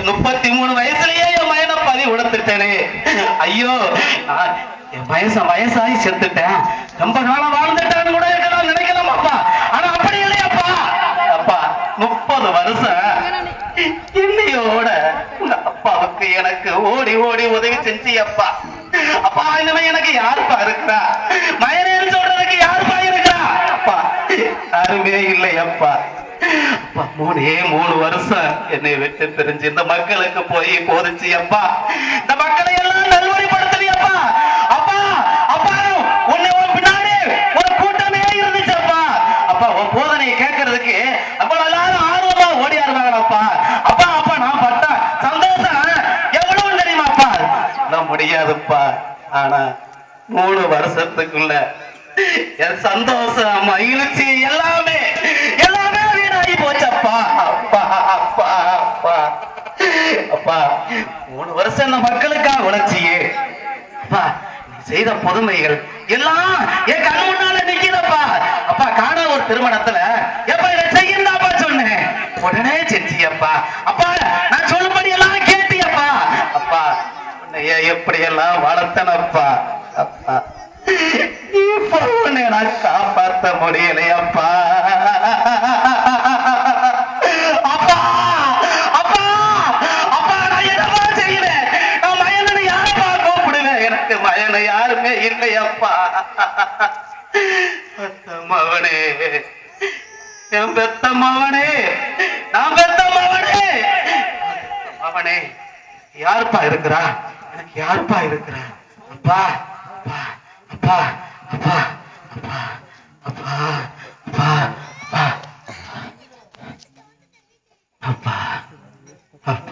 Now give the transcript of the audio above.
33 வயசுலயே என் மயனை பதி உடுத்துட்டேனே. ஐயோ, என் வயசாகி செத்துட்டேன். ரொம்ப காலம் வாழ்ந்துட்டான்னு கூட இருக்கலாம் நினைக்கலாம் அப்பா. ஆனா அப்படி இல்லையாப்பா. அப்பா 30 வருஷம் இன்னையோட உங்க அப்பாவுக்கு எனக்கு ஓடி ஓடி உதவி செஞ்சியப்பா. அப்பா இனிமே எனக்கு யாருப்பா இருக்கிறா? மயனேன்னு சொல்றதுக்கு யாருப்பா இருக்கா? அப்பா யாருமே இல்லையப்பா. அப்பா 3 வருஷம் என்னை விட்டு பிரிஞ்சு இந்த மக்களுக்கு போய் போதிச்சு அப்பா. இந்த மக்களை எல்லாம் நல்வழிப்படுத்தலையப்பா. அப்பா அப்பா உன்னை பின்னாடி ஒரு கூட்டமே இருந்துச்சு அப்பா. அப்பா உன் போதனையை கேட்கறதுக்கு அப்ப எல்லாரும் ஆர்வமா ஓடியாருவாங்களப்பா. அப்பா அப்பா நான் பட்ட சந்தோஷம் எவ்வளவு தெரியுமாப்பா? முடியாதுப்பா. ஆனா 3 வருஷத்துக்குள்ள என் சந்தோஷம் மகிழ்ச்சி எல்லாமே எல்லாமே வீணாகி போச்சப்பா. அப்பா அப்பா அப்பா அப்பா 3 வருஷம் இந்த மக்களுக்காக உழைச்சியே அப்பா. நீ செய்த புதுமைகள் எல்லாம் என் கண் முன்னால நிக்கிறப்பா. அப்பா காண ஒரு திருமணத்துல எப்ப இதை செய்யந்தாப்பா சொன்னேன், உடனே செஞ்சியப்பா. அப்பா நான் சொல்லும்படி எல்லாம் கேட்டியப்பா. அப்பா உன்னைய எப்படி எல்லாம் வளர்த்தனப்பா. அப்பா இப்ப உன்னை நான் காப்பாற்ற முடியலையப்பா. அப்பா அப்பா அப்பா நான் என்னப்பா செய்வேன்? நான் மயனை யாருப்பா கூப்பிடுவேன்? எனக்கு மயனை யாருமே இல்லையப்பா. மவனே, என் பெத்த மவனே, நான் பெத்த மவனே, மவனே யாருப்பா இருக்கிறா? எனக்கு யாருப்பா இருக்கிறா? அப்பா அப்பா அப்பா அப்பா அப்பா அப்பா அப்பா அப்பா அப்பா அப்பா